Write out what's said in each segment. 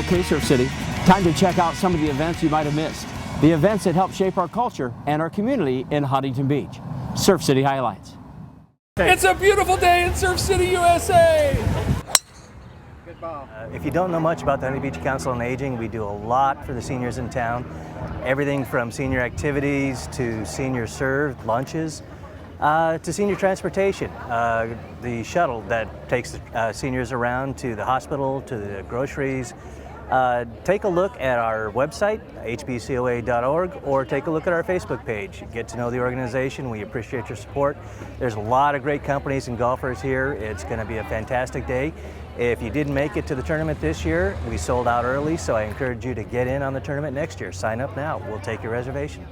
Okay, Surf City, time to check out some of the events you might have missed. The events that help shape our culture and our community in Huntington Beach. Surf City highlights. It's a beautiful day in Surf City, USA! Good ball. If you don't know much about the Huntington Beach Council on Aging, we do a lot for the seniors in town. Everything from senior activities to senior served lunches to senior transportation. The shuttle that takes seniors around to the hospital, to the groceries. Take a look at our website, hbcoa.org, or take a look at our Facebook page. Get to know the organization. We appreciate your support. There's a lot of great companies and golfers here. It's going to be a fantastic day. If you didn't make it to the tournament this year, we sold out early, so I encourage you to get in on the tournament next year. Sign up now. We'll take your reservation.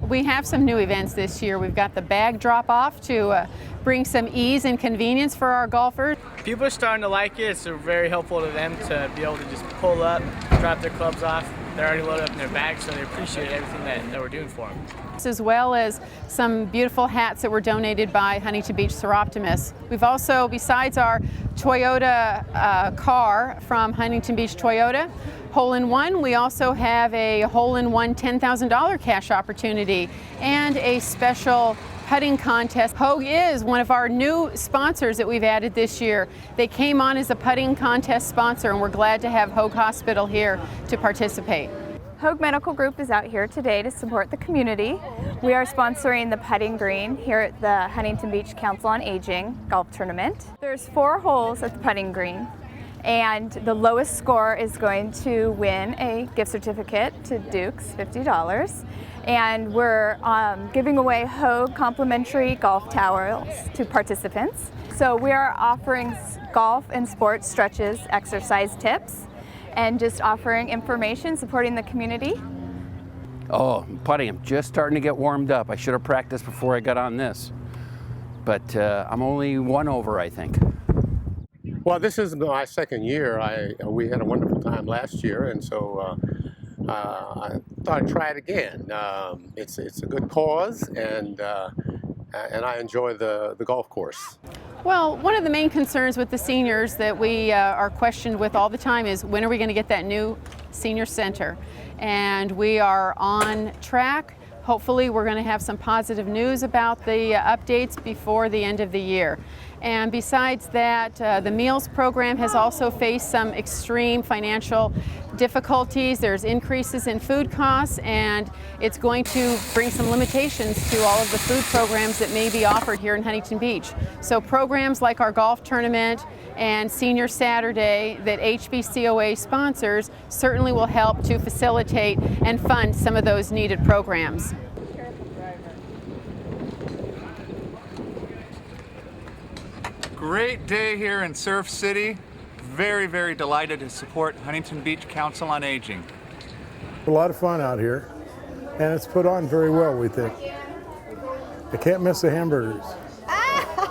We have some new events this year. We've got the bag drop-off to bring some ease and convenience for our golfers. People are starting to like it. It's very helpful to them to be able to just pull up, drop their clubs off. They're already loaded up in their bags, so they appreciate everything that we're doing for them. As well as some beautiful hats that were donated by Huntington Beach Seroptimists. We've also, besides our Toyota car from Huntington Beach Toyota, Hole-in-One, we also have a Hole-in-One $10,000 cash opportunity and a special putting contest. Hogue is one of our new sponsors that we've added this year. They came on as a putting contest sponsor, and we're glad to have Hogue Hospital here to participate. Hogue Medical Group is out here today to support the community. We are sponsoring the putting green here at the Huntington Beach Council on Aging golf tournament. There's 4 holes at the putting green, and the lowest score is going to win a gift certificate to Duke's, $50. And we're giving away Hogue complimentary golf towels to participants. So we are offering golf and sports stretches, exercise tips, and just offering information, supporting the community. Oh, putting, I'm just starting to get warmed up. I should have practiced before I got on this. But I'm only 1 over, I think. Well, this is my second year. We had a wonderful time last year, and so I thought I'd try it again. It's a good cause, and I enjoy the golf course. Well, one of the main concerns with the seniors that we are questioned with all the time is when are we going to get that new senior center? And we are on track. Hopefully we're going to have some positive news about the updates before the end of the year. And besides that, the meals program has also faced some extreme financial difficulties. There's increases in food costs, and it's going to bring some limitations to all of the food programs that may be offered here in Huntington Beach. So programs like our golf tournament and Senior Saturday that HBCOA sponsors certainly will help to facilitate and fund some of those needed programs. Great day here in Surf City. Very, very delighted to support Huntington Beach Council on Aging. A lot of fun out here, and it's put on very well, we think. I can't miss the hamburgers.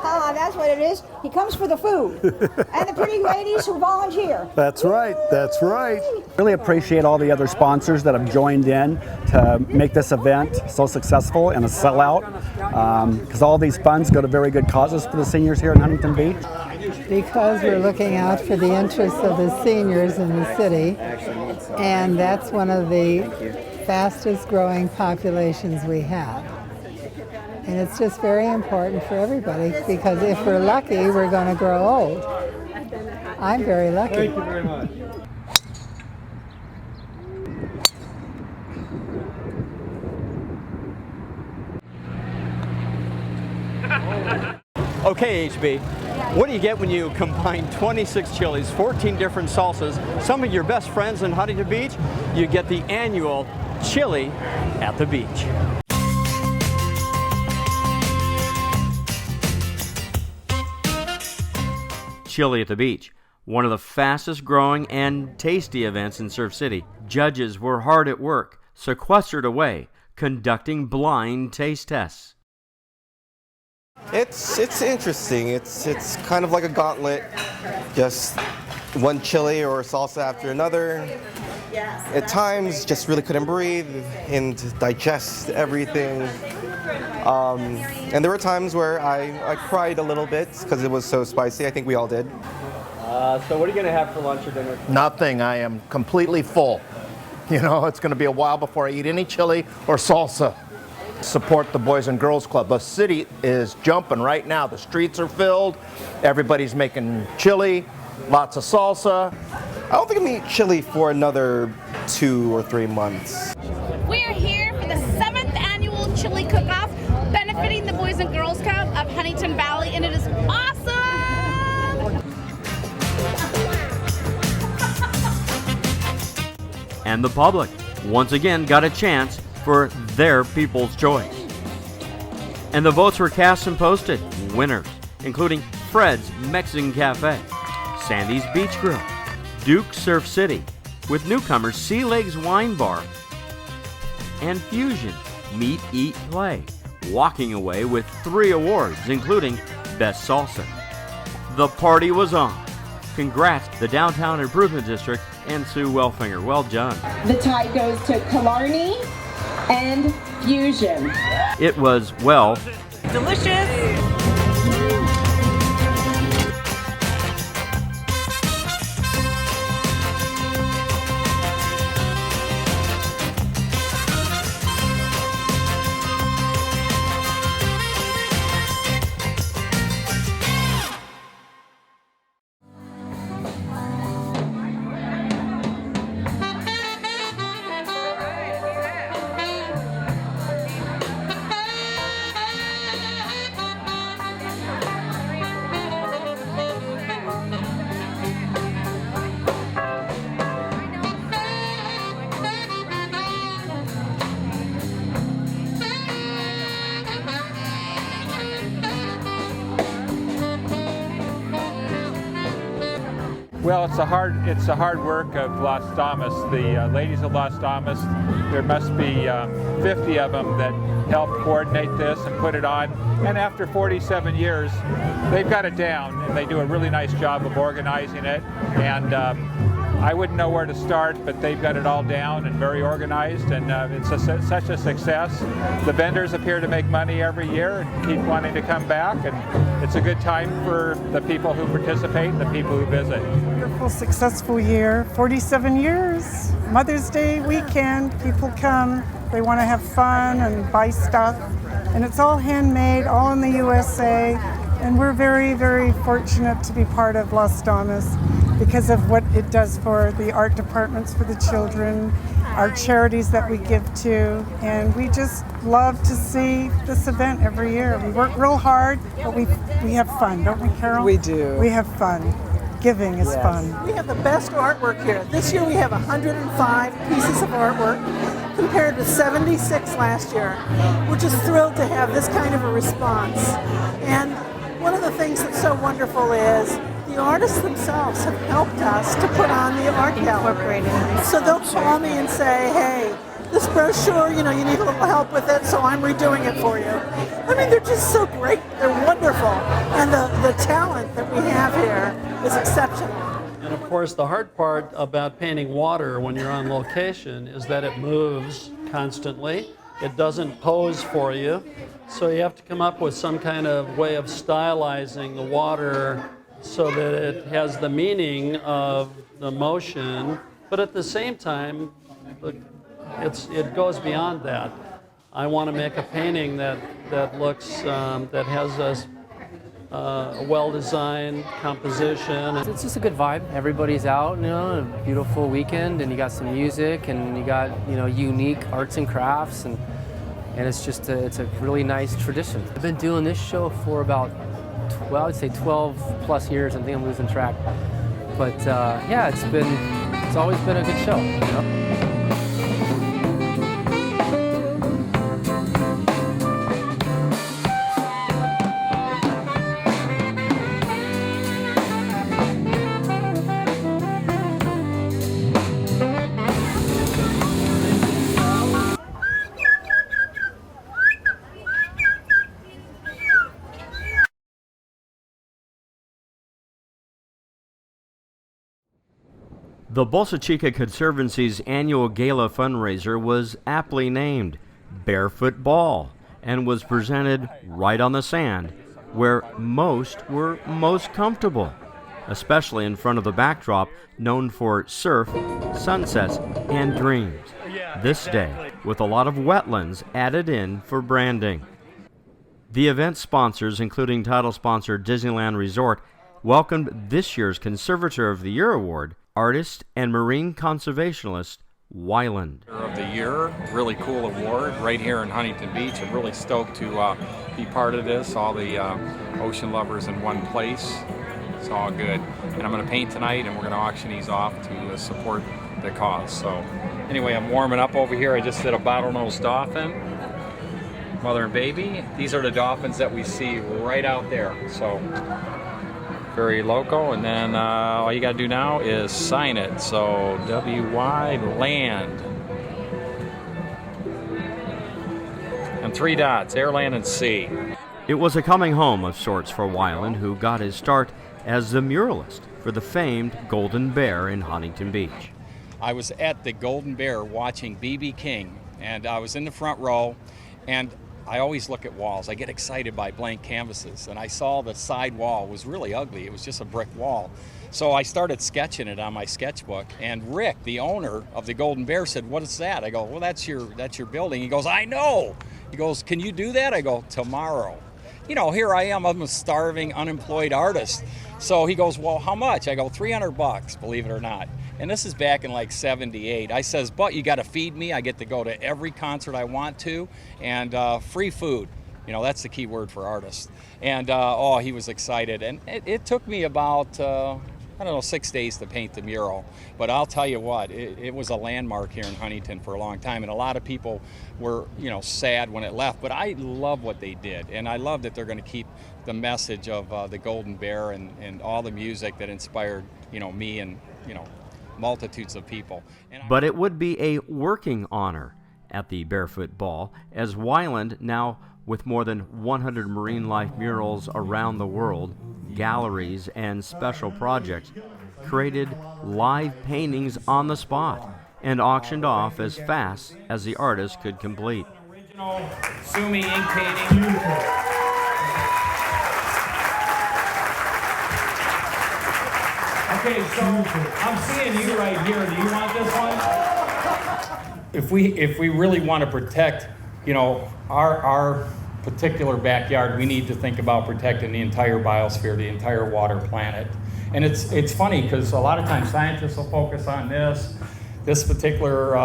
Ah, that's what it is. He comes for the food and the pretty ladies who volunteer. That's right, that's right. Really appreciate all the other sponsors that have joined in to make this event so successful and a sellout, because all these funds go to very good causes for the seniors here in Huntington Beach. Because we're looking out for the interests of the seniors in the city, and that's one of the fastest growing populations we have. And it's just very important for everybody, because if we're lucky, we're going to grow old. I'm very lucky. Thank you very much. Okay, HB, what do you get when you combine 26 chilies, 14 different salsas, some of your best friends in Huntington Beach? You get the annual Chili at the Beach. Chili at the Beach, one of the fastest growing and tasty events in Surf City. Judges were hard at work, sequestered away, conducting blind taste tests. It's interesting. It's kind of like a gauntlet, just one chili or salsa after another. At times, just really couldn't breathe and digest everything. And there were times where I cried a little bit because it was so spicy. I think we all did. So what are you going to have for lunch or dinner? Nothing. I am completely full. You know, it's going to be a while before I eat any chili or salsa. Support the Boys and Girls Club. The city is jumping right now. The streets are filled. Everybody's making chili, lots of salsa. I don't think I'm going to eat chili for another 2 or 3 months. We are here for the 7th annual chili cook-off, benefiting the Boys and Girls Club of Huntington Valley, and it is awesome! And the public once again got a chance for their people's choice. And the votes were cast and posted. Winners, including Fred's Mexican Cafe, Sandy's Beach Grill, Duke Surf City, with newcomers Sea Legs Wine Bar, and Fusion Meet, Eat, Play, walking away with 3 awards, including Best Salsa. The party was on. Congrats, the Downtown Improvement District and Sue Wellfinger. Well done. The tie goes to Killarney and Fusion. It was, well, delicious. Well, it's the hard work of Las Damas. The ladies of Las Damas, there must be 50 of them that help coordinate this and put it on. And after 47 years, they've got it down, and they do a really nice job of organizing it. And I wouldn't know where to start, but they've got it all down and very organized, and it's such a success. The vendors appear to make money every year and keep wanting to come back, and it's a good time for the people who participate and the people who visit. Wonderful, successful year, 47 years, Mother's Day weekend, people come, they want to have fun and buy stuff, and it's all handmade, all in the USA, and we're very, very fortunate to be part of Las Damas because of what it does for the art departments for the children, our charities that we give to, and we just love to see this event every year. We work real hard, but we have fun, don't we, Carol? We do. We have fun. Giving is fun. We have the best artwork here. This year we have 105 pieces of artwork compared to 76 last year. We're just thrilled to have this kind of a response. And one of the things that's so wonderful is the artists themselves have helped us to put on the art gallery. So they'll call me and say, hey, this brochure, you need a little help with it, so I'm redoing it for you. I mean, they're just so great. They're wonderful. And the talent that we have here is exceptional. And of course, the hard part about painting water when you're on location is that it moves constantly. It doesn't pose for you. So you have to come up with some kind of way of stylizing the water so that it has the meaning of the motion, but at the same time, it goes beyond that. I want to make a painting that looks, that has a well-designed composition. It's just a good vibe. Everybody's out, a beautiful weekend, and you got some music, and you got, unique arts and crafts, and it's just it's a really nice tradition. I've been doing this show for about, I would say 12 plus years. I think I'm losing track. But yeah, it's always been a good show. The Bolsa Chica Conservancy's annual gala fundraiser was aptly named Barefoot Ball and was presented right on the sand, where most were most comfortable. especially in front of the backdrop known for surf, sunsets, and dreams. This day, with a lot of wetlands added in for branding. The event sponsors, including title sponsor Disneyland Resort, welcomed this year's Conservator of the Year award, artist and marine conservationist Wyland. Of the Year, really cool award right here in Huntington Beach. I'm really stoked to be part of this, all the ocean lovers in one place. It's all good. And I'm going to paint tonight, and we're going to auction these off to support the cause. So anyway, I'm warming up over here. I just did a bottlenose dolphin, mother and baby. These are the dolphins that we see right out there. So very local, and then all you got to do now is sign it. So W-Y land. And 3 dots, air, land, and sea. It was a coming home of sorts for Wyland, who got his start as the muralist for the famed Golden Bear in Huntington Beach. I was at the Golden Bear watching B.B. King, and I was in the front row, and I always look at walls. I get excited by blank canvases, and I saw the side wall was really ugly. It was just a brick wall. So I started sketching it on my sketchbook, and Rick, the owner of the Golden Bear, said, "What is that?" I go, "Well, that's your building." He goes, "I know." He goes, "Can you do that?" I go, "Tomorrow." You know, here I am, I'm a starving, unemployed artist. So he goes, "Well, how much?" I go, $300, believe it or not. And this is back in like '78. I says, "But you got to feed me. I get to go to every concert I want to, and free food." You know, that's the key word for artists. And oh, he was excited. And it took me about, I don't know, 6 days to paint the mural. But I'll tell you what, it was a landmark here in Huntington for a long time. And a lot of people were, you know, sad when it left. But I love what they did. And I love that they're going to keep the message of the Golden Bear and all the music that inspired, you know, me and, you know, multitudes of people. But it would be a working honor at the Barefoot Ball, as Wyland, now with more than 100 marine life murals around the world, galleries, and special projects, created live paintings on the spot and auctioned off as fast as the artist could complete. Original Sumi ink painting. Okay, so I'm seeing you right here. Do you want this one? If we really want to protect, you know, our particular backyard, we need to think about protecting the entire biosphere, the entire water planet. And it's funny because a lot of times scientists will focus on this particular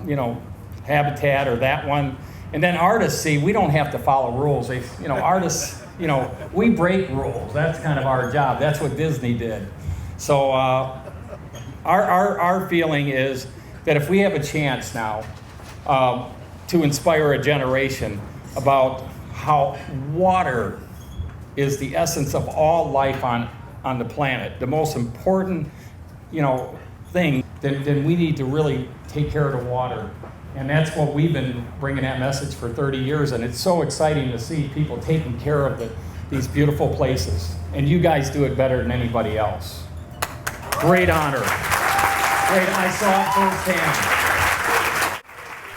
you know, habitat or that one, and then artists see we don't have to follow rules. They, you know, artists, you know, we break rules. That's kind of our job. That's what Disney did. So our feeling is that if we have a chance now to inspire a generation about how water is the essence of all life on the planet, the most important, you know, thing, then we need to really take care of the water. And that's what we've been bringing that message for 30 years, and it's so exciting to see people taking care of these beautiful places. And you guys do it better than anybody else. Great honor. Great, I saw it firsthand.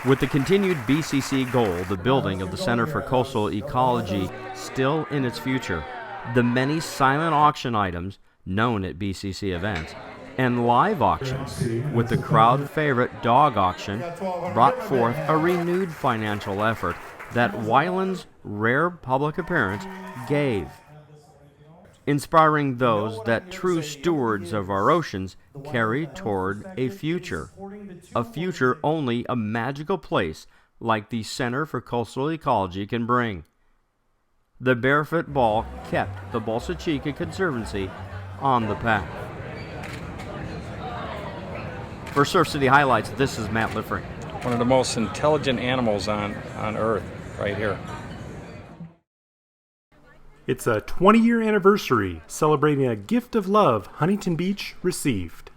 With the continued BCC goal, the building of the Center for Coastal Ecology still in its future, the many silent auction items known at BCC events, and live auctions, with the crowd favorite dog auction, brought forth a renewed financial effort that Wyland's rare public appearance gave, inspiring those that true stewards of our oceans carry toward a future only a magical place like the Center for Coastal Ecology can bring. The Barefoot Ball kept the Bolsa Chica Conservancy on the path. For Surf City Highlights, this is Matt Liffering. One of the most intelligent animals on Earth, right here. It's a 20-year anniversary celebrating a gift of love Huntington Beach received.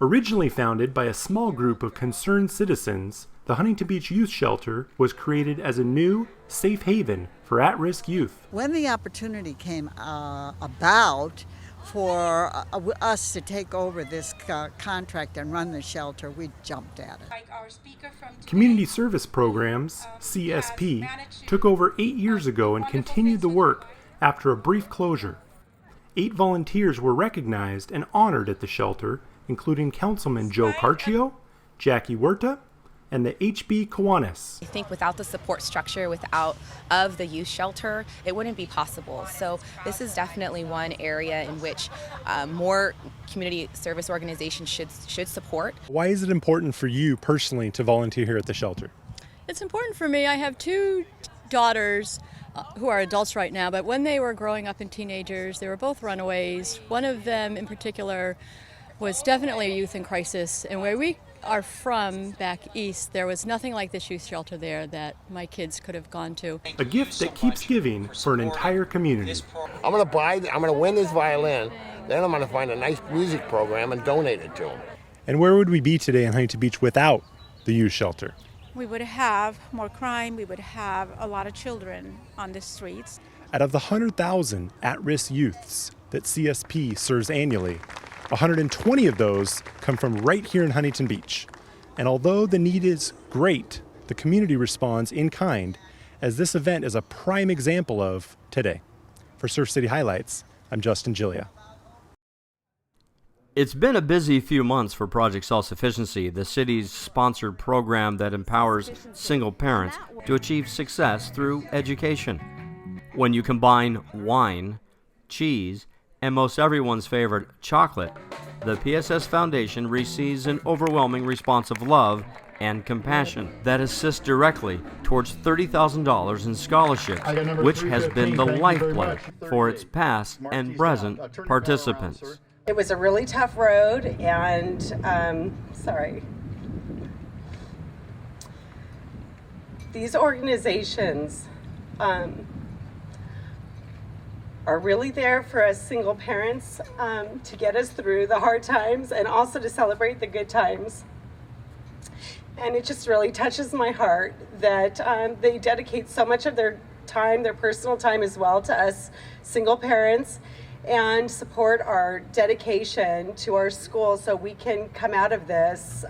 Originally founded by a small group of concerned citizens, the Huntington Beach Youth Shelter was created as a new, safe haven for at-risk youth. When the opportunity came about for us to take over this contract and run the shelter, we jumped at it. Community Service Programs, CSP, took over 8 years ago and continued the work after a brief closure. 8 volunteers were recognized and honored at the shelter, including Councilman Joe Carcio, Jackie Huerta, and the H.B. Kiwanis. I think without the support structure, of the youth shelter, it wouldn't be possible. So this is definitely one area in which more community service organizations should support. Why is it important for you personally to volunteer here at the shelter? It's important for me. I have 2 daughters who are adults right now, but when they were growing up and teenagers, they were both runaways. One of them in particular was definitely a youth in crisis, and where we are from back east, there was nothing like this youth shelter there that my kids could have gone to. A gift that keeps giving for an entire community. I'm gonna win this violin, then I'm gonna find a nice music program and donate it to them. And where would we be today in Huntington Beach without the youth shelter? We would have more crime, we would have a lot of children on the streets. Out of the 100,000 at-risk youths that CSP serves annually, 120 of those come from right here in Huntington Beach. And although the need is great, the community responds in kind, as this event is a prime example of today. For Surf City Highlights, I'm Justin Gillia. It's been a busy few months for Project Self-Sufficiency, the city's sponsored program that empowers single parents to achieve success through education. When you combine wine, cheese, and most everyone's favorite, chocolate, the PSS Foundation receives an overwhelming response of love and compassion that assists directly towards $30,000 in scholarships, which has been the lifeblood for its past and present participants. It was a really tough road, and these organizations are really there for us single parents to get us through the hard times and also to celebrate the good times. And it just really touches my heart that they dedicate so much of their time, their personal time as well, to us single parents and support our dedication to our school so we can come out of this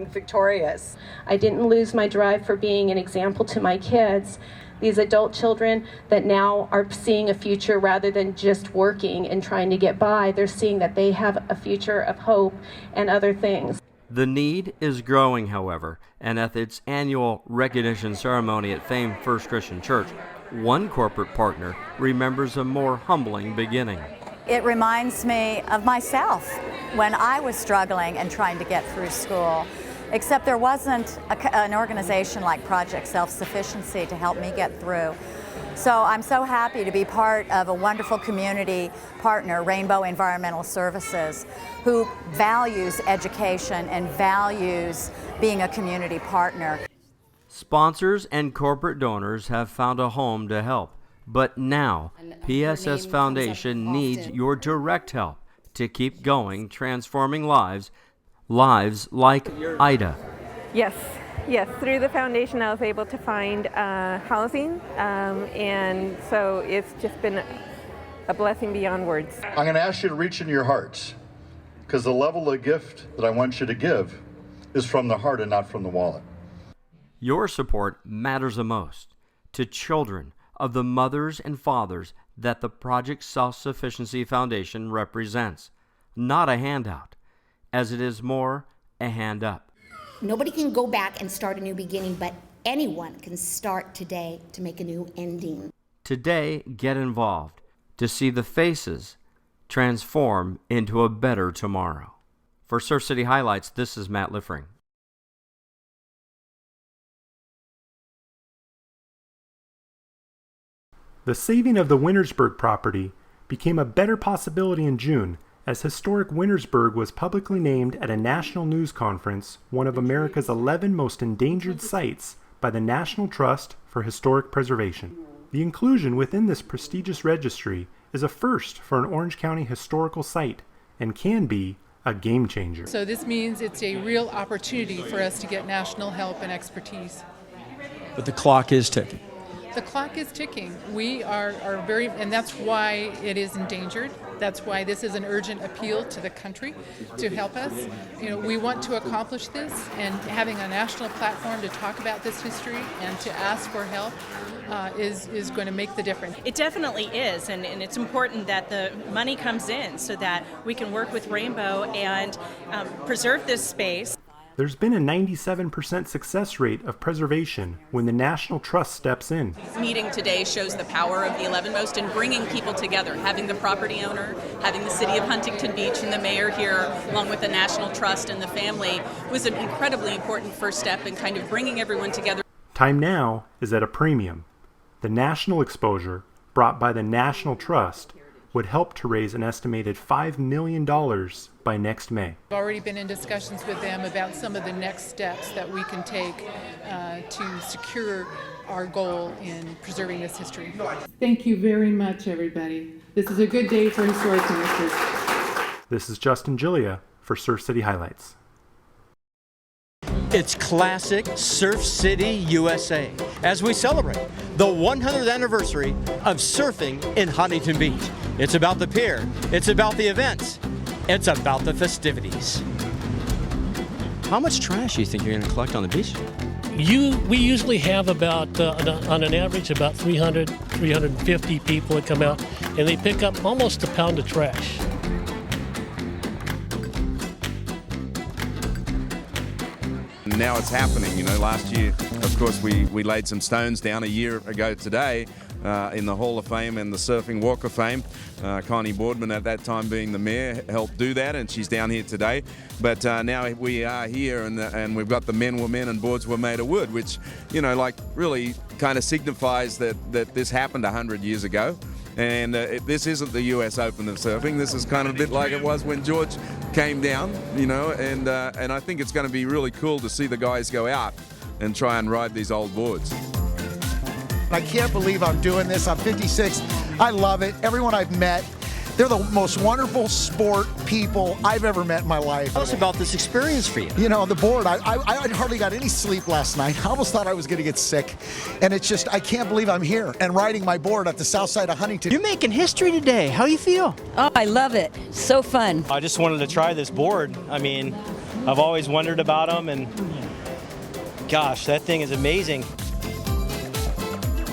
victorious. I didn't lose my drive for being an example to my kids. These adult children that now are seeing a future rather than just working and trying to get by, they're seeing that they have a future of hope and other things. The need is growing, however, and at its annual recognition ceremony at famed First Christian Church, one corporate partner remembers a more humbling beginning. It reminds me of myself when I was struggling and trying to get through school. Except there wasn't an organization like Project Self-Sufficiency to help me get through. So I'm so happy to be part of a wonderful community partner, Rainbow Environmental Services, who values education and values being a community partner. Sponsors and corporate donors have found a home to help, but now PSS Foundation needs your direct help to keep going, transforming lives like Ida. Yes. Through the foundation, I was able to find housing, and so it's just been a blessing beyond words. I'm going to ask you to reach into your hearts, because the level of gift that I want you to give is from the heart and not from the wallet. Your support matters the most to children of the mothers and fathers that the Project Self-Sufficiency Foundation represents, not a handout, as it is more a hand up. Nobody can go back and start a new beginning, but anyone can start today to make a new ending. Today, get involved to see the faces transform into a better tomorrow. For Surf City Highlights, this is Matt Liffring. The saving of the Wintersburg property became a better possibility in June as historic Wintersburg was publicly named at a national news conference one of America's 11 most endangered sites by the National Trust for Historic Preservation. The inclusion within this prestigious registry is a first for an Orange County historical site and can be a game changer. So this means it's a real opportunity for us to get national help and expertise. But the clock is ticking. The clock is ticking. We are very, and that's why it is endangered. That's why this is an urgent appeal to the country to help us. You know, we want to accomplish this, and having a national platform to talk about this history and to ask for help is going to make the difference. It definitely is, and it's important that the money comes in so that we can work with Rainbow and preserve this space. There's been a 97% success rate of preservation when the National Trust steps in. Meeting today shows the power of the 11 Most in bringing people together, having the property owner, having the City of Huntington Beach and the mayor here, along with the National Trust and the family, was an incredibly important first step in kind of bringing everyone together. Time now is at a premium. The national exposure brought by the National Trust would help to raise an estimated $5 million by next May. I've already been in discussions with them about some of the next steps that we can take to secure our goal in preserving this history. Thank you very much, everybody. This is a good day for historic ministers. This is Justin Gillia for Surf City Highlights. It's classic Surf City, USA, as we celebrate the 100th anniversary of surfing in Huntington Beach. It's about the pier, it's about the events, it's about the festivities. How much trash do you think you're going to collect on the beach? We usually have about, on an average, about 300, 350 people that come out, and they pick up almost a pound of trash. Now it's happening. You know, last year, of course, we laid some stones down a year ago today in the Hall of Fame and the Surfing Walk of Fame. Connie Boardman, at that time being the mayor, helped do that, and she's down here today. But now we are here, and we've got the men were men and boards were made of wood, which, you know, like really kind of signifies that this happened 100 years ago. And this isn't the US Open of surfing. This is kind of a bit like it was when George came down, you know, and I think it's going to be really cool to see the guys go out and try and ride these old boards. I can't believe I'm doing this. I'm 56. I love it. Everyone I've met, they're the most wonderful sport people I've ever met in my life. Tell us about this experience for you. You know, the board, I hardly got any sleep last night. I almost thought I was going to get sick. And it's just, I can't believe I'm here and riding my board at the south side of Huntington. You're making history today. How do you feel? Oh, I love it. So fun. I just wanted to try this board. I mean, I've always wondered about them, and gosh, that thing is amazing.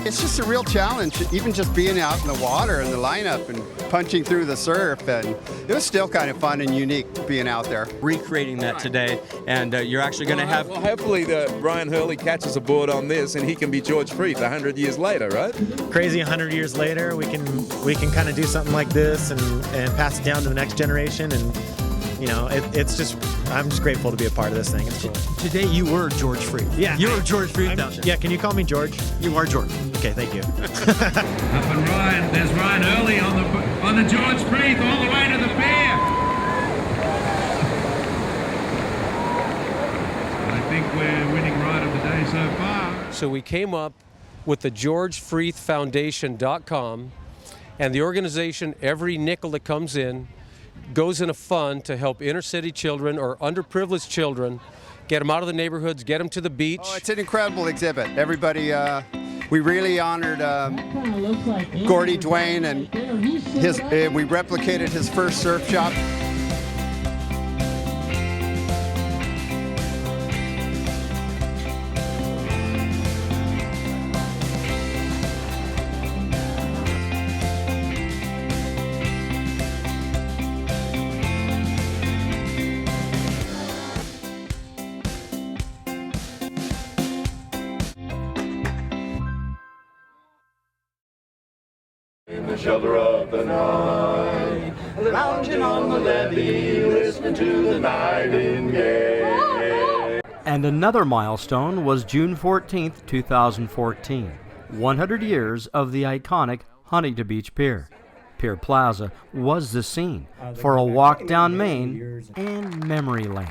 It's just a real challenge, even just being out in the water and the lineup and punching through the surf, and it was still kind of fun and unique being out there. Recreating that today, and you're actually going to have... Well, hopefully Brian Hurley catches a board on this and he can be George Freeth 100 years later, right? Crazy 100 years later, we can kind of do something like this and pass it down to the next generation, and you know, it's just, I'm just grateful to be a part of this thing. It's cool. Today you were George Freeth. Yeah. You were George Freeth down there. Yeah, can you call me George? You are George. Okay, thank you. Up and Ryan, there's Ryan Hurley on the George Freeth all the way to the pier. I think we're winning ride of the day so far. So we came up with the GeorgeFreethFoundation.com, and the organization, every nickel that comes in goes in a fund to help inner city children or underprivileged children, get them out of the neighborhoods, get them to the beach. Oh, it's an incredible exhibit. Everybody, we really honored Gordy Dwayne, and we replicated his first surf shop. In the shelter of the night, lounging on the levee, listening to the nightingale. And another milestone was June 14th, 2014, 100 years of the iconic Huntington Beach Pier. Pier Plaza was the scene for a walk down Main and memory lane.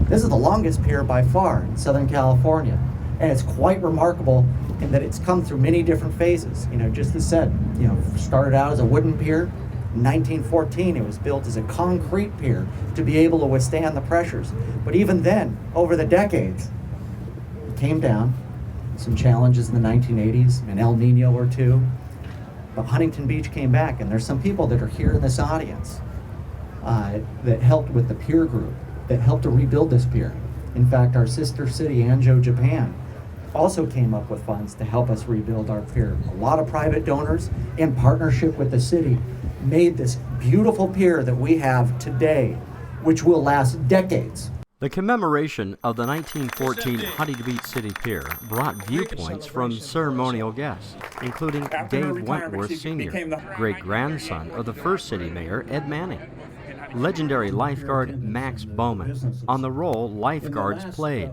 This is the longest pier by far in Southern California, and it's quite remarkable in that it's come through many different phases. You know, just as said, you know, started out as a wooden pier. In 1914, it was built as a concrete pier to be able to withstand the pressures. But even then, over the decades, it came down, some challenges in the 1980s, an El Nino or two. But Huntington Beach came back, and there's some people that are here in this audience that helped with the pier group, that helped to rebuild this pier. In fact, our sister city, Anjo, Japan, also came up with funds to help us rebuild our pier. A lot of private donors, in partnership with the city, made this beautiful pier that we have today, which will last decades. The commemoration of the 1914 Huntington Beach City Pier brought viewpoints from ceremonial guests, including Dave Wentworth Sr., great-grandson of the first city mayor, Ed Manning. Legendary lifeguard Max Bowman on the role lifeguards played.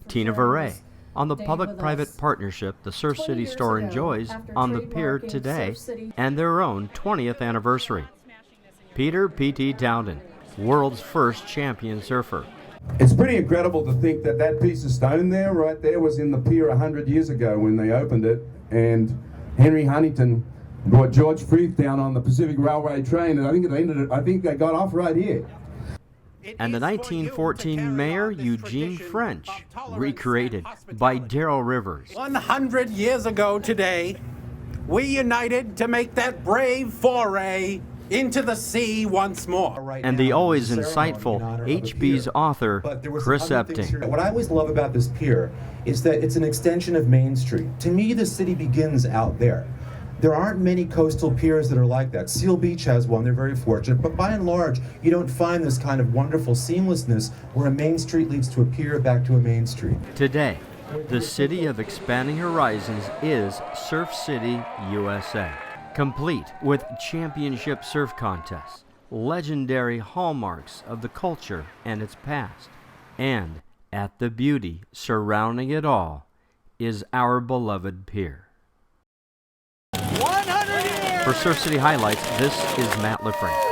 Tina Veray on the public-private partnership the Surf City store enjoys on the pier today and their own 20th anniversary. Peter P.T. Townsend, world's first champion surfer. It's pretty incredible to think that that piece of stone there, right there, was in the pier 100 years ago when they opened it, and Henry Huntington brought George Freeth down on the Pacific Railway train, and I think they got off right here. And the 1914 mayor, Eugene French, recreated by Darrell Rivers. 100 years ago today, we united to make that brave foray into the sea once more. And the always insightful HB's author, Chris Sept. What I always love about this pier is that it's an extension of Main Street. To me, the city begins out there. There aren't many coastal piers that are like that. Seal Beach has one, they're very fortunate, but by and large, you don't find this kind of wonderful seamlessness where a main street leads to a pier back to a main street. Today, the city of expanding horizons is Surf City, USA. Complete with championship surf contests, legendary hallmarks of the culture and its past, and at the beauty surrounding it all is our beloved pier. 100 years! For Surf City Highlights, this is Matt Lifring.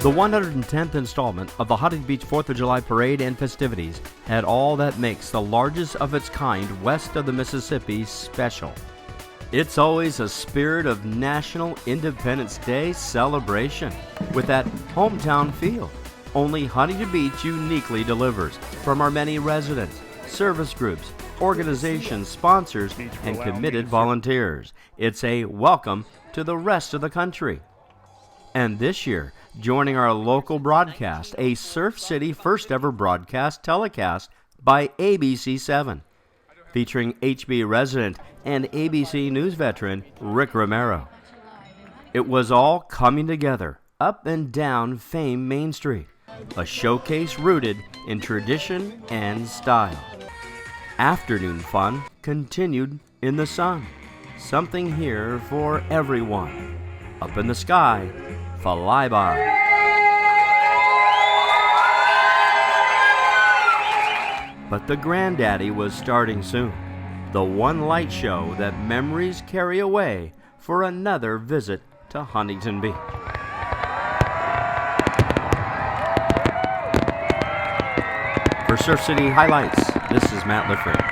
The 110th installment of the Huntington Beach 4th of July Parade and festivities had all that makes the largest of its kind west of the Mississippi special. It's always a spirit of National Independence Day celebration with that hometown feel only Huntington Beach uniquely delivers from our many residents, service groups, organizations, sponsors, and committed volunteers. It's a welcome to the rest of the country. And this year, joining our local broadcast, a Surf City first ever broadcast telecast by ABC7, featuring HB resident and ABC News veteran Rick Romero. It was all coming together up and down Fame Main Street, a showcase rooted in tradition and style. Afternoon fun continued in the sun. Something here for everyone. Up in the sky, fly by. But the granddaddy was starting soon. The one light show that memories carry away for another visit to Huntington Beach. For Surf City Highlights, this is Matt Lifring.